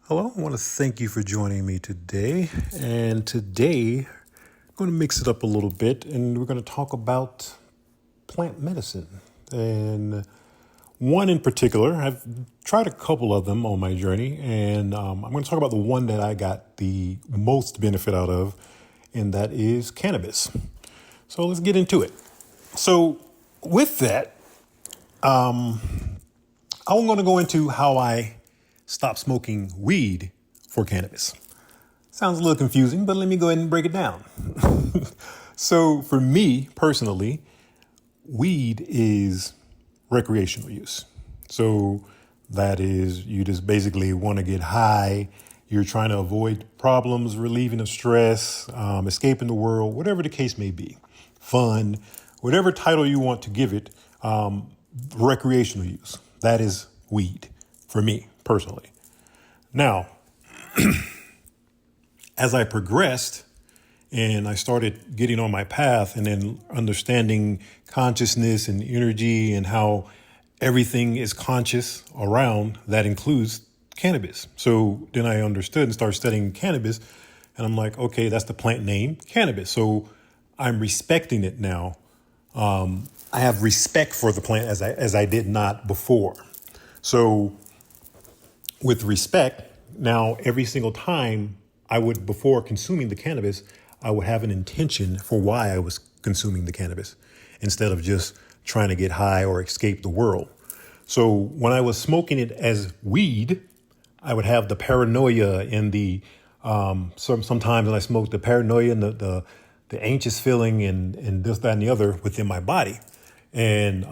Hello, I want to thank you for joining me today. And today, I'm going to mix it up a little bit and we're going to talk about plant medicine. And one in particular, I've tried a couple of them on my journey, and I'm going to talk about the one that I got the most benefit out of, and that is cannabis. So let's get into it. So, with that, I'm going to go into how I stopped smoking weed for cannabis. Sounds a little confusing, but let me go ahead and break it down. So for me personally, weed is recreational use. So that is, you just basically want to get high. You're trying to avoid problems, relieving of stress, escaping the world, whatever the case may be. Fun, whatever title you want to give it, recreational use. That is weed for me personally. Now, as I progressed and I started getting on my path and then understanding consciousness and energy and how everything is conscious around, that includes cannabis. So then I understood and started studying cannabis, and I'm like, okay, that's the plant name, cannabis. So I'm respecting it now. I have respect for the plant as I did not before. So with respect, now every single time I would, before consuming the cannabis, I would have an intention for why I was consuming the cannabis instead of just trying to get high or escape the world. So when I was smoking it as weed, I would have the paranoia and the sometimes when I smoked, the paranoia and the anxious feeling and this, that, and the other within my body. And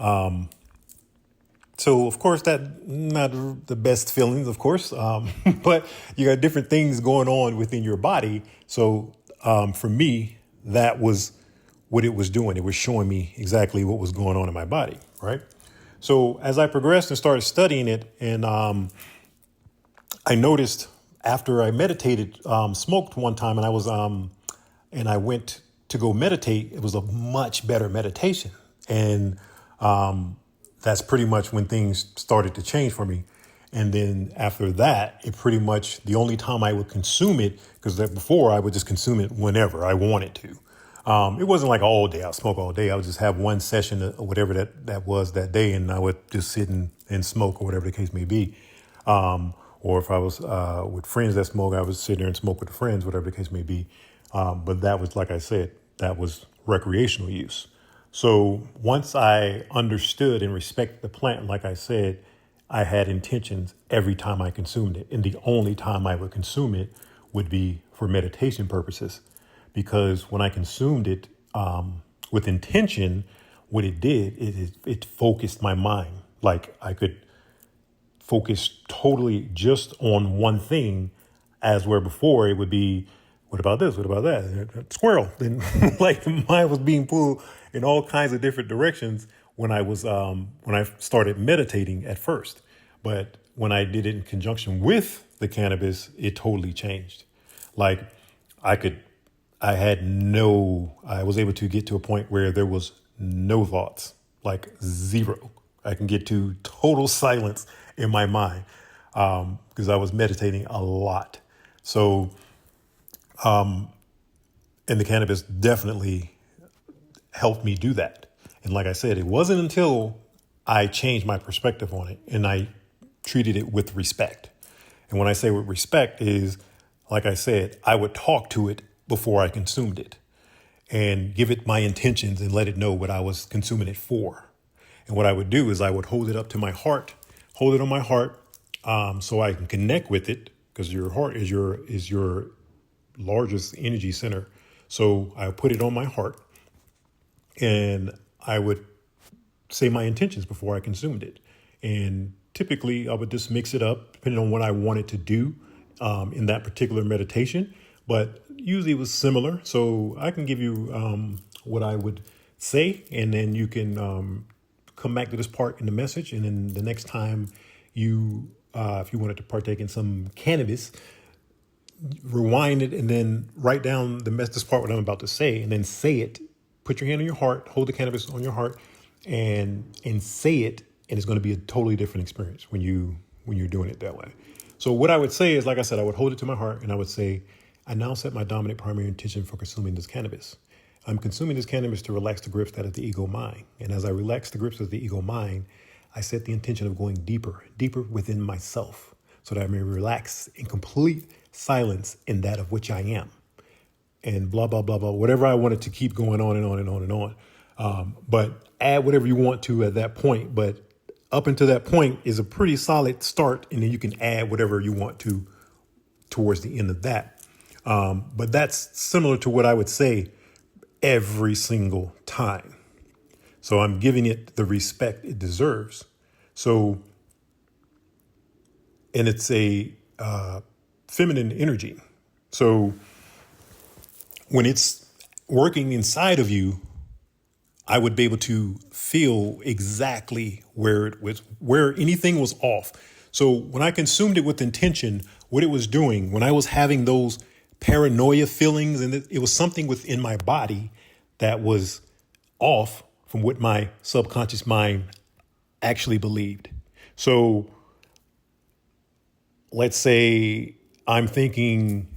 so, of course, that not the best feelings, of course, but you got different things going on within your body. So for me, that was what it was doing. It was showing me exactly what was going on in my body, right? So as I progressed and started studying it, and I noticed after I meditated, smoked one time, and I went to go meditate. It was a much better meditation, and that's pretty much when things started to change for me. And then after that, it pretty much the only time I would consume it, because before I would just consume it whenever I wanted to. It wasn't like all day. I would smoke all day. I would just have one session or whatever that was that day, and I would just sit and smoke or whatever the case may be. Or if I was with friends that smoke, I would sit there and smoke with the friends, whatever the case may be. But that was, like I said, that was recreational use. So once I understood and respected the plant, like I said, I had intentions every time I consumed it. And the only time I would consume it would be for meditation purposes. Because when I consumed it with intention, what it did is it focused my mind. Like I could focus totally just on one thing, as where before it would be, what about this? What about that? Squirrel. Then like the mind was being pulled in all kinds of different directions when I started meditating at first. But when I did it in conjunction with the cannabis, it totally changed. Like I was able to get to a point where there was no thoughts, like zero. I can get to total silence in my mind because I was meditating a lot. So, and the cannabis definitely helped me do that. And like I said, it wasn't until I changed my perspective on it and I treated it with respect. And when I say with respect is, like I said, I would talk to it before I consumed it and give it my intentions and let it know what I was consuming it for. And what I would do is I would hold it up to my heart, hold it on my heart, so I can connect with it, because your heart is your largest energy center. So I put it on my heart and I would say my intentions before I consumed it. And typically I would just mix it up depending on what I wanted to do in that particular meditation. But usually it was similar. So I can give you what I would say, and then you can come back to this part in the message. And then the next time if you wanted to partake in some cannabis, rewind it and then write down this part what I'm about to say, and then say it. Put your hand on your heart, hold the cannabis on your heart, and say it, and it's going to be a totally different experience when you're doing it that way. So what I would say is, like I said, I would hold it to my heart and I would say, I now set my dominant primary intention for consuming this cannabis. I'm consuming this cannabis to relax the grips that of the ego mind. And as I relax the grips of the ego mind, I set the intention of going deeper, deeper within myself so that I may relax in complete silence in that of which I am. And blah, blah, blah, blah, whatever I wanted to keep going on and on and on and on. But add whatever you want to at that point. But up until that point is a pretty solid start. And then you can add whatever you want to towards the end of that. But that's similar to what I would say every single time. So I'm giving it the respect it deserves. So, and it's a feminine energy. So when it's working inside of you, I would be able to feel exactly where it was, where anything was off. So when I consumed it with intention, what it was doing, when I was having those paranoia feelings, and it was something within my body that was off from what my subconscious mind actually believed. So let's say I'm thinking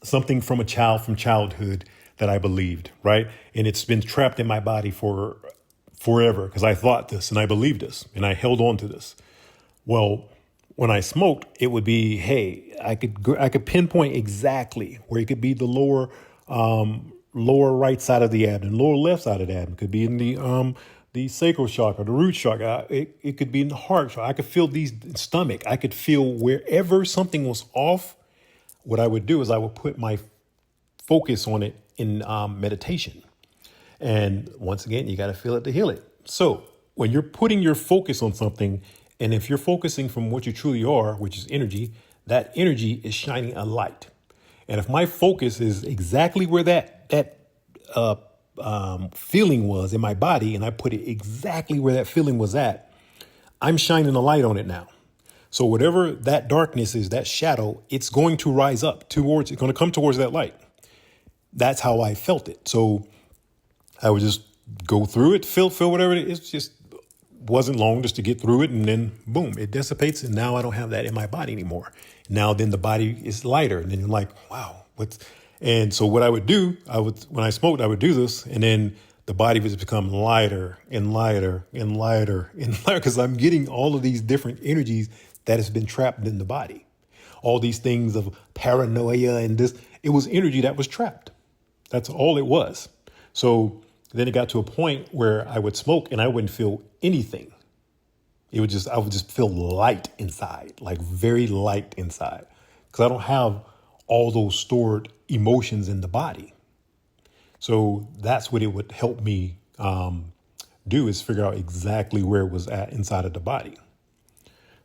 something from a child from childhood that I believed, right? And it's been trapped in my body for forever because I thought this and I believed this and I held on to this. Well, when I smoked, it would be, hey, I could pinpoint exactly where it could be the lower right side of the abdomen, lower left side of the abdomen, could be in the sacral chakra, the root chakra. It could be in the heart chakra. I could feel these stomach. I could feel wherever something was off. What I would do is I would put my focus on it in meditation. And once again, you got to feel it to heal it. So when you're putting your focus on something, and if you're focusing from what you truly are, which is energy, that energy is shining a light. And if my focus is exactly where that feeling was in my body, and I put it exactly where that feeling was at, I'm shining a light on it now. So whatever that darkness is, that shadow, it's going to rise up towards, it's going to come towards that light. That's how I felt it. So I would just go through it, feel whatever it is. It just wasn't long just to get through it. And then boom, it dissipates. And now I don't have that in my body anymore. Now then the body is lighter. And then you're like, wow, and so what I would do, when I smoked, I would do this. And then the body would become lighter and lighter and lighter and lighter because I'm getting all of these different energies that has been trapped in the body. All these things of paranoia and this, it was energy that was trapped. That's all it was. So then it got to a point where I would smoke and I wouldn't feel anything. I would just feel light inside, like very light inside, because I don't have all those stored emotions in the body. So that's what it would help me do, is figure out exactly where it was at inside of the body.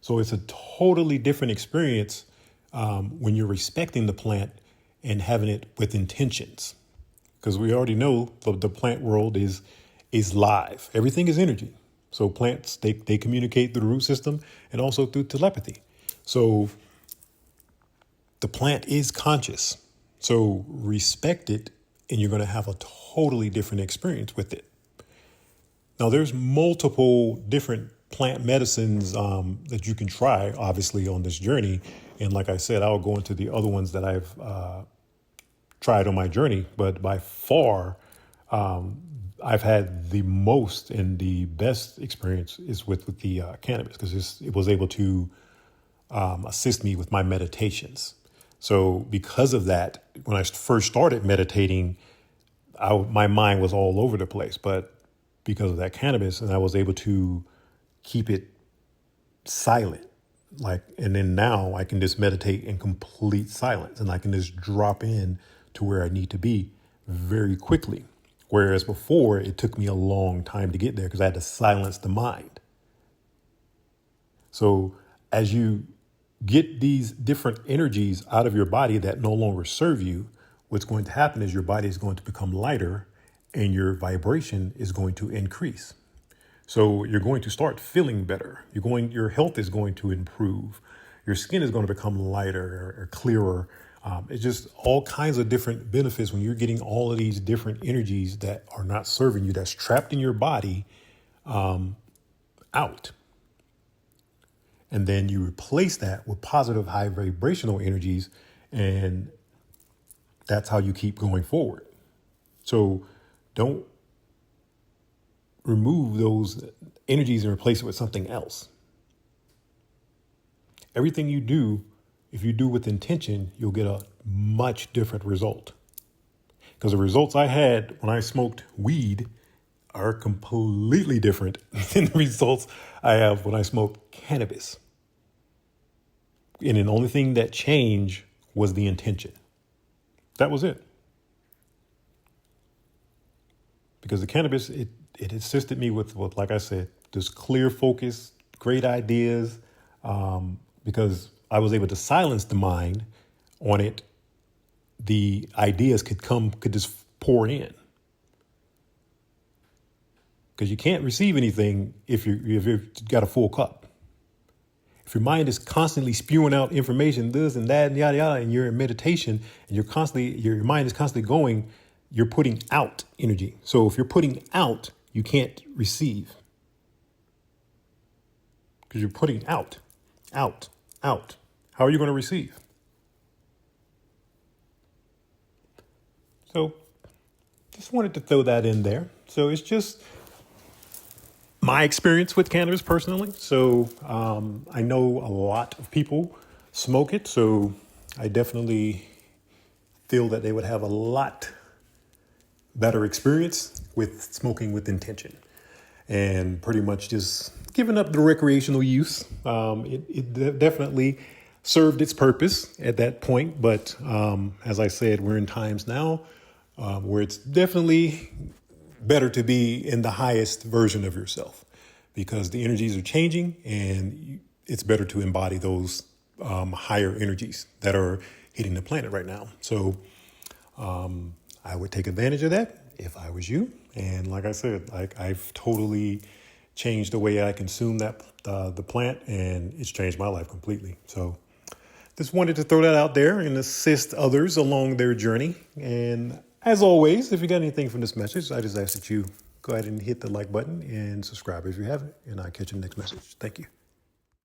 So it's a totally different experience when you're respecting the plant and having it with intentions. Because we already know the plant world is live. Everything is energy. So plants, they communicate through the root system and also through telepathy. So the plant is conscious. So respect it and you're going to have a totally different experience with it. Now, there's multiple different plant medicines that you can try, obviously, on this journey. And like I said, I'll go into the other ones that I've tried on my journey. But by far, I've had the most and the best experience is with the cannabis, because it was able to assist me with my meditations. So because of that, when I first started meditating, my mind was all over the place. But because of that cannabis, and I was able to keep it silent. And then now I can just meditate in complete silence, and I can just drop in to where I need to be very quickly. Whereas before, it took me a long time to get there because I had to silence the mind. So as you get these different energies out of your body that no longer serve you, what's going to happen is your body is going to become lighter and your vibration is going to increase. So you're going to start feeling better. Your health is going to improve. Your skin is going to become lighter or clearer. It's just all kinds of different benefits when you're getting all of these different energies that are not serving you, that's trapped in your body, out. And then you replace that with positive high vibrational energies. And that's how you keep going forward. So don't remove those energies and replace it with something else. Everything you do, if you do with intention, you'll get a much different result. Because the results I had when I smoked weed are completely different than the results I have when I smoke cannabis. And the only thing that changed was the intention. That was it. Because the cannabis, it assisted me with, like I said, this clear focus, great ideas, because I was able to silence the mind on it. The ideas could just pour in. Because you can't receive anything if you've got a full cup. If your mind is constantly spewing out information, this and that and yada yada, and you're in meditation and your mind is constantly going, you're putting out energy. So if you're putting out, you can't receive. Because you're putting out. How are you going to receive? So just wanted to throw that in there. So it's just my experience with cannabis personally. So I know a lot of people smoke it. So I definitely feel that they would have a lot better experience with smoking with intention and pretty much just giving up the recreational use. It definitely served its purpose at that point. But as I said, we're in times now where it's definitely better to be in the highest version of yourself because the energies are changing and it's better to embody those higher energies that are hitting the planet right now. So I would take advantage of that if I was you. And like I said, I've totally changed the way I consume the plant, and it's changed my life completely. So just wanted to throw that out there and assist others along their journey. And as always, if you got anything from this message, I just ask that you go ahead and hit the like button and subscribe if you haven't, and I'll catch you in the next message. Thank you.